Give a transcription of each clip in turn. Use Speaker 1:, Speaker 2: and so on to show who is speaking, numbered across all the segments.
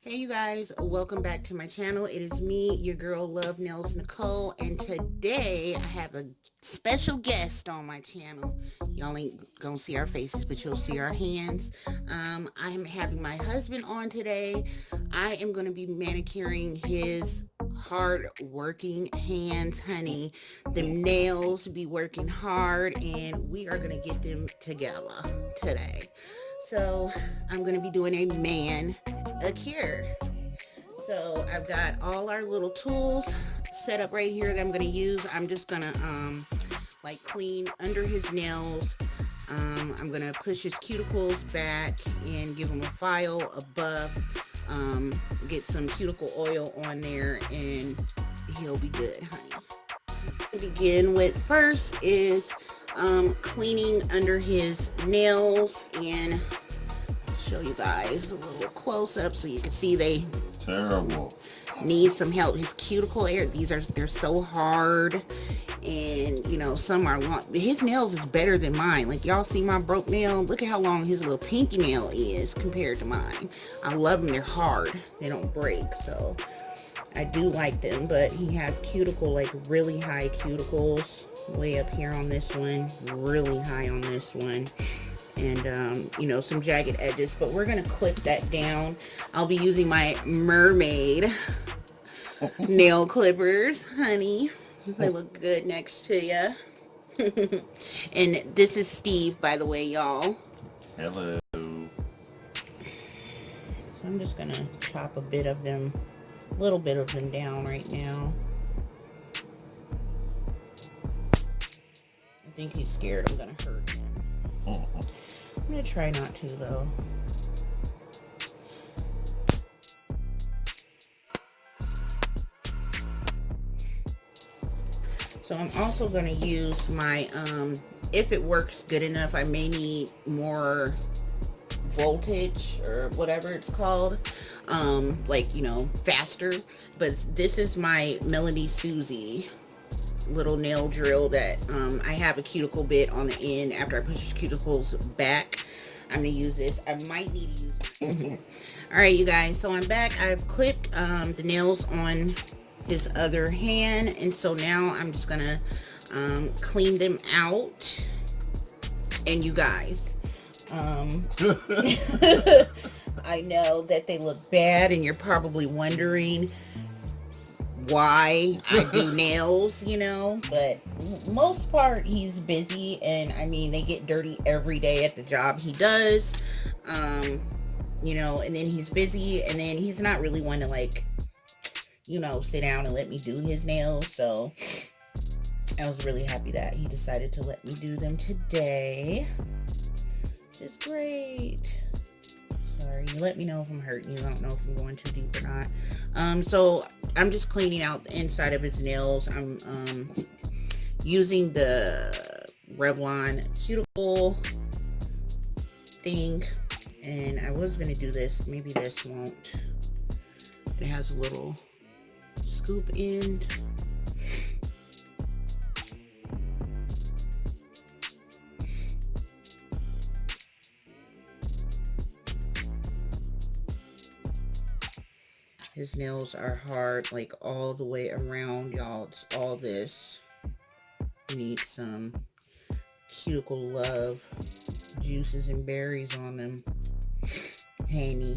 Speaker 1: Hey you guys, welcome back to my channel. It is me, your girl LuvNailsNicole, and today I have a special guest on my channel. Y'all ain't gonna see our faces, but you'll see our hands. I'm having my husband on today. I am gonna be manicuring his hard working hands, honey. The nails be working hard, and we are gonna get them together today. So I'm gonna be doing a MAN-ICURE. So I've got all our little tools set up right here that I'm gonna use. I'm just gonna like clean under his nails. I'm gonna push his cuticles back and give him a file, a buff, get some cuticle oil on there, and he'll be good, honey. To begin with first is cleaning under his nails, and show you guys a little close up so you can see they
Speaker 2: terrible
Speaker 1: need some help. His cuticle area, they're so hard, and you know, some are long. His nails is better than mine. Like, y'all see my broke nail? Look at how long his little pinky nail is compared to mine. I love them. They're hard, they don't break, so I do like them. But he has cuticle, like really high cuticles, way up here on this one, really high on this one, and you know, some jagged edges, but we're gonna clip that down. I'll be using my mermaid nail clippers, honey. They look good next to you. And this is Steve, by the way, y'all.
Speaker 2: hello.
Speaker 1: So I'm just gonna chop a little bit of them down right now. I think he's scared I'm gonna hurt him. I'm gonna try not to, though. So I'm also gonna use my, if it works good enough, I may need more voltage or whatever it's called, like, you know, faster. But this is my Melody Susie little nail drill that I have a cuticle bit on the end. After I push his cuticles back, I'm gonna use this. I might need to use all right, you guys, so I'm back. I've clipped the nails on his other hand, and so now I'm just gonna clean them out. And you guys, I know that they look bad, and you're probably wondering why I do nails, you know, but most part he's busy, and I mean, they get dirty every day at the job he does, you know, and then he's busy, and then he's not really one to, like, you know, sit down and let me do his nails. So I was really happy that he decided to let me do them today. It's great. Sorry, you let me know if I'm hurting you. I don't know if I'm going too deep or not. So I'm just cleaning out the inside of his nails. I'm using the Revlon cuticle thing, and I was gonna do this. Maybe this won't. It has a little scoop end. His nails are hard, like all the way around, y'all. It's all this. Need some cuticle love juices and berries on them, honey.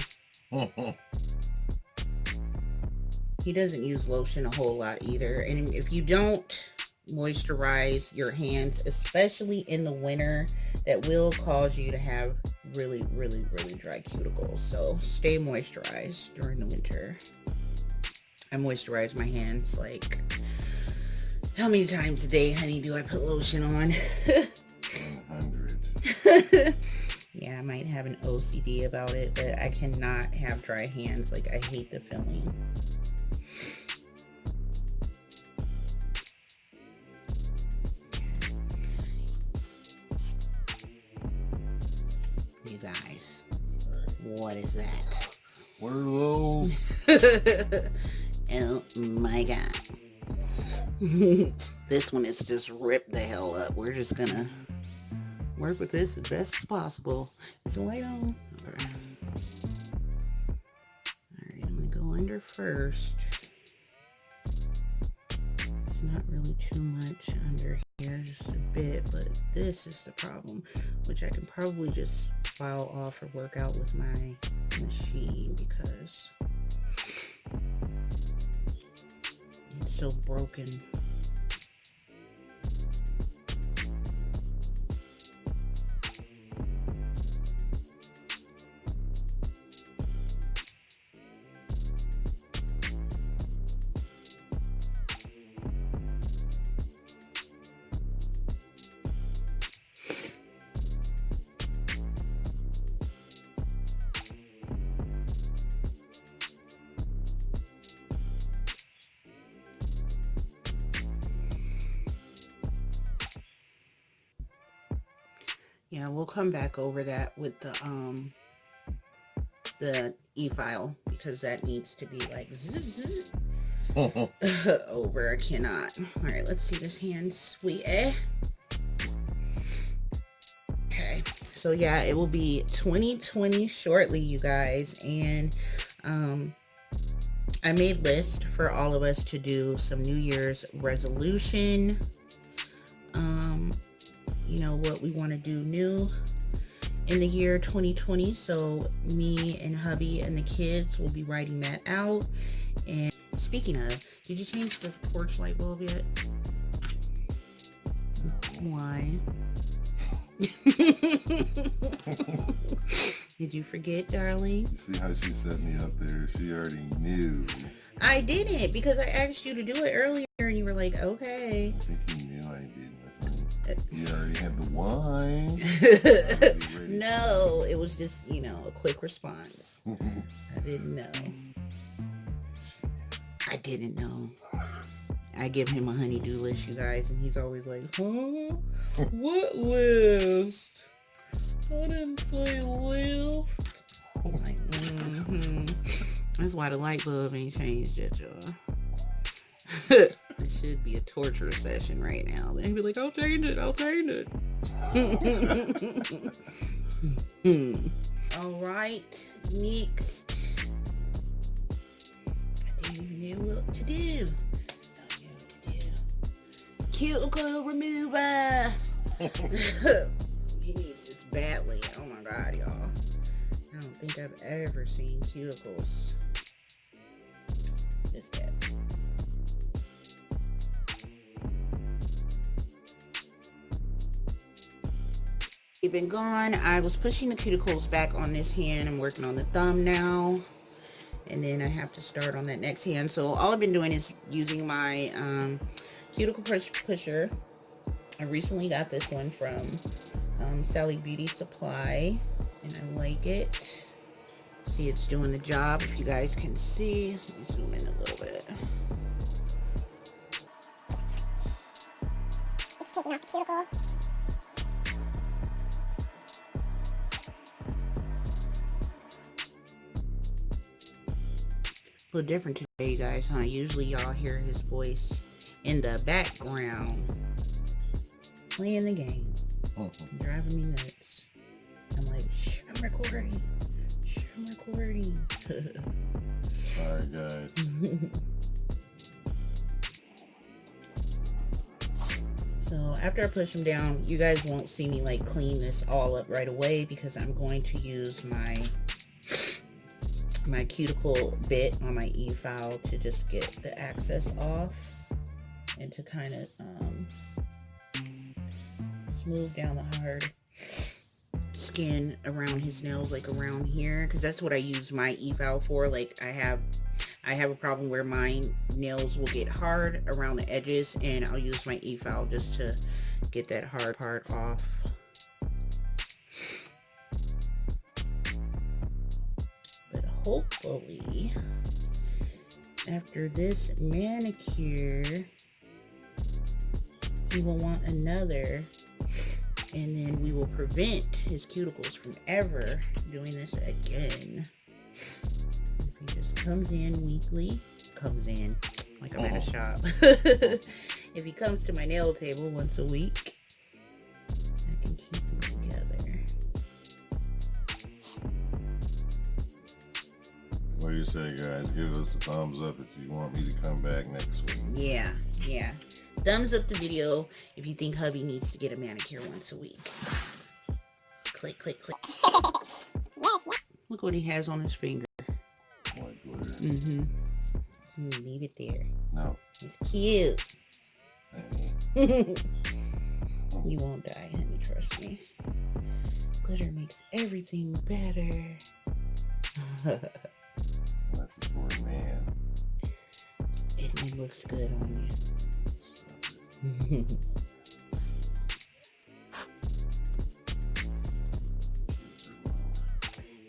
Speaker 1: He doesn't use lotion a whole lot either, and if you don't moisturize your hands, especially in the winter, that will cause you to have really dry cuticles. So stay moisturized during the winter. I moisturize my hands, like, how many times a day, honey, do I put lotion on?
Speaker 2: 100.
Speaker 1: Yeah, I might have an OCD about it, but I cannot have dry hands. Like, I hate the feeling. You guys, what is that?
Speaker 2: What are those?
Speaker 1: Oh my god. This one is just ripped the hell up. We're just gonna work with this as best as possible. Is the light on? Alright, here first. It's not really too much under here, just a bit, but this is the problem, which I can probably just file off or work out with my machine because it's so broken. Yeah, we'll come back over that with the e-file because that needs to be like zzz, over. I cannot. All right, let's see this hand, sweet. Okay, so yeah, it will be 2020 shortly, you guys, and I made lists for all of us to do some New Year's resolution. You know, what we want to do new in the year 2020. So me and hubby and the kids will be writing that out. And speaking of, did you change the porch light bulb yet? Why? Did you forget, darling?
Speaker 2: You see how she set me up there? She already knew.
Speaker 1: I didn't, because I asked you to do it earlier and you were like, okay.
Speaker 2: I think you knew I didn't. You already had the wine.
Speaker 1: No, it was just, you know, a quick response. I didn't know. I didn't know. I give him a honey-do list, you guys, and he's always like, huh? What list? I didn't say list. I'm like, That's why the light bulb ain't changed yet, y'all. It should be a torture session right now. They'd be like, I'll change it. All right, next. I didn't even know what to do. Cuticle remover. He needs this badly. Oh my god, y'all. I don't think I've ever seen cuticles this bad. You've been gone. I was pushing the cuticles back on this hand. I'm working on the thumb now. And then I have to start on that next hand. So all I've been doing is using my cuticle pusher. I recently got this one from Sally Beauty Supply. And I like it. See, it's doing the job. If you guys can see. Let me zoom in a little bit. It's taking off the cuticle. A little different today, you guys, huh? Usually y'all hear his voice in the background playing the game. Driving me nuts. I'm like, shh, I'm recording. Shh, I'm recording.
Speaker 2: Sorry, guys.
Speaker 1: So after I push them down, you guys won't see me like clean this all up right away because I'm going to use my cuticle bit on my e-file to just get the excess off and to kind of smooth down the hard skin around his nails, like around here, because that's what I use my e-file for. Like I have a problem where my nails will get hard around the edges, and I'll use my e-file just to get that hard part off. But hopefully after this manicure he will want another, and then we will prevent his cuticles from ever doing this again. If he just comes in weekly, like I'm at a shop. If he comes to my nail table once a week, I can keep them together.
Speaker 2: What do you say, guys? Give us a thumbs up if you want me to come back next week.
Speaker 1: Yeah. Thumbs up the video if you think hubby needs to get a manicure once a week. Click. Look what he has on his finger.
Speaker 2: White glitter.
Speaker 1: Leave it there.
Speaker 2: No.
Speaker 1: It's cute.
Speaker 2: Hey.
Speaker 1: You won't die, honey. Trust me. Glitter makes everything better.
Speaker 2: That's a sport, man.
Speaker 1: It looks good on you.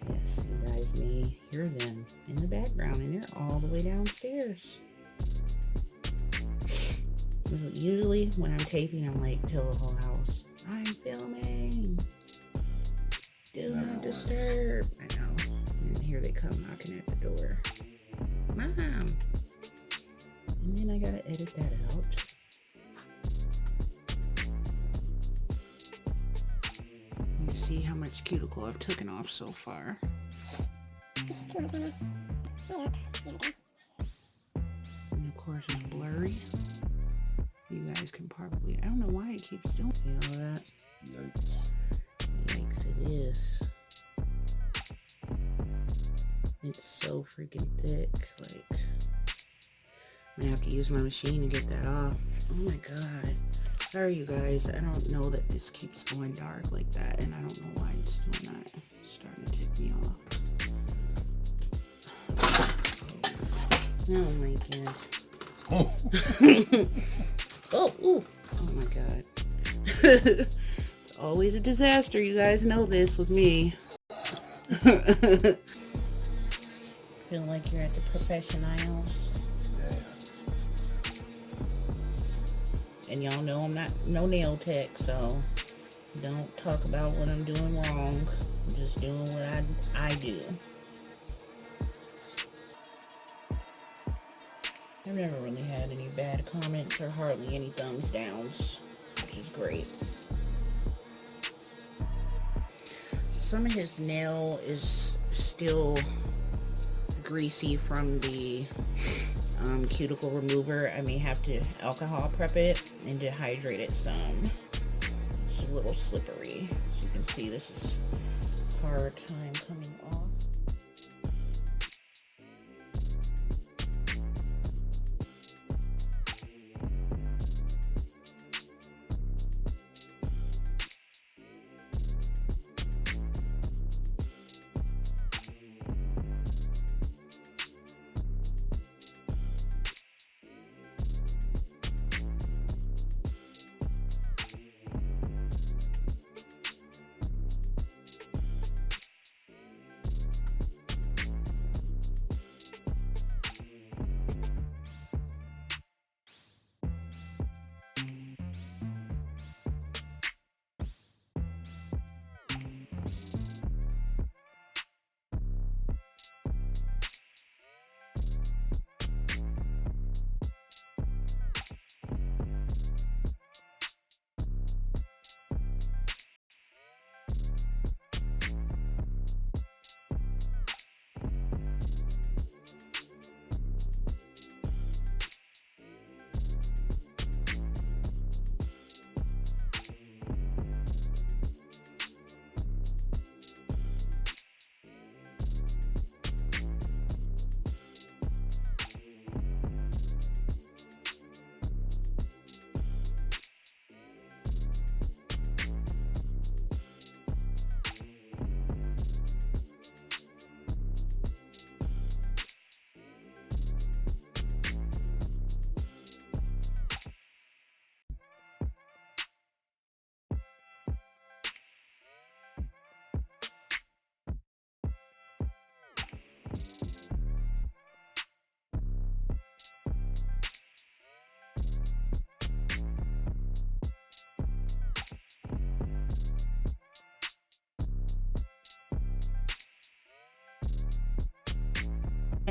Speaker 1: Yes, you guys may hear them in the background, and they're all the way downstairs. Usually, when I'm taping, I'm like, tell the whole house, I'm filming. Do not disturb. I know. And here they come knocking at the door. Mom. And then I gotta edit that out. You see how much cuticle I've taken off so far. And of course it's blurry. You guys can probably, I don't know why it keeps doing all that.
Speaker 2: Yikes.
Speaker 1: Yikes, it is. It's so freaking thick. Like, I'm gonna have to use my machine to get that off. Oh my god. Sorry, you guys. I don't know that this keeps going dark like that, and I don't know why it's doing that. It's starting to tick me off. Oh my god. Oh my god. It's always a disaster. You guys know this with me. Feel like you're at the professionals.
Speaker 2: Yeah.
Speaker 1: And y'all know I'm not no nail tech, so don't talk about what I'm doing wrong. I'm just doing what I do. I've never really had any bad comments or hardly any thumbs downs, which is great. Some of his nail is still greasy from the cuticle remover. I may have to alcohol prep it and dehydrate it some. It's a little slippery. As you can see, this is hard time coming off.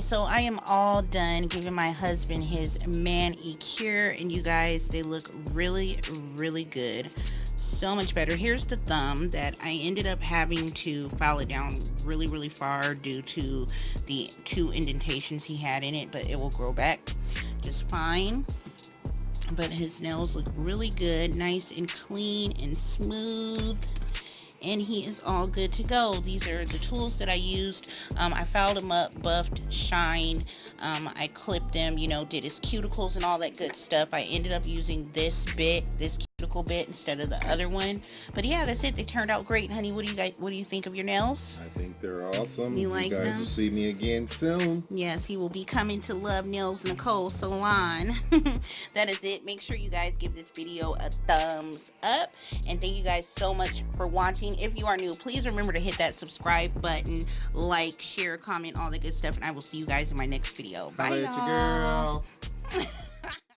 Speaker 1: So I am all done giving my husband his MAN-ICURE, and you guys, they look really, really good. so much better. Here's the thumb that I ended up having to file it down really, really far due to the 2 indentations he had in it, but it will grow back just fine. But his nails look really good, nice and clean and smooth, and he is all good to go. These are the tools that I used. I filed him up, buffed, shined. I clipped him, you know, did his cuticles and all that good stuff. I ended up using this cuticle bit instead of the other one. But yeah, that's it. They turned out great, honey. What do you think of your nails?
Speaker 2: I think they're awesome.
Speaker 1: You like
Speaker 2: guys
Speaker 1: them?
Speaker 2: will see me again soon.
Speaker 1: Yes, he will be coming to LuvNailsNicole salon. That is it. Make sure you guys give this video a thumbs up, and thank you guys so much for watching. If you are new, please remember to hit that subscribe button, like, share, comment, all the good stuff, and I will see you guys in my next video. Bye,
Speaker 2: Holla at your girl.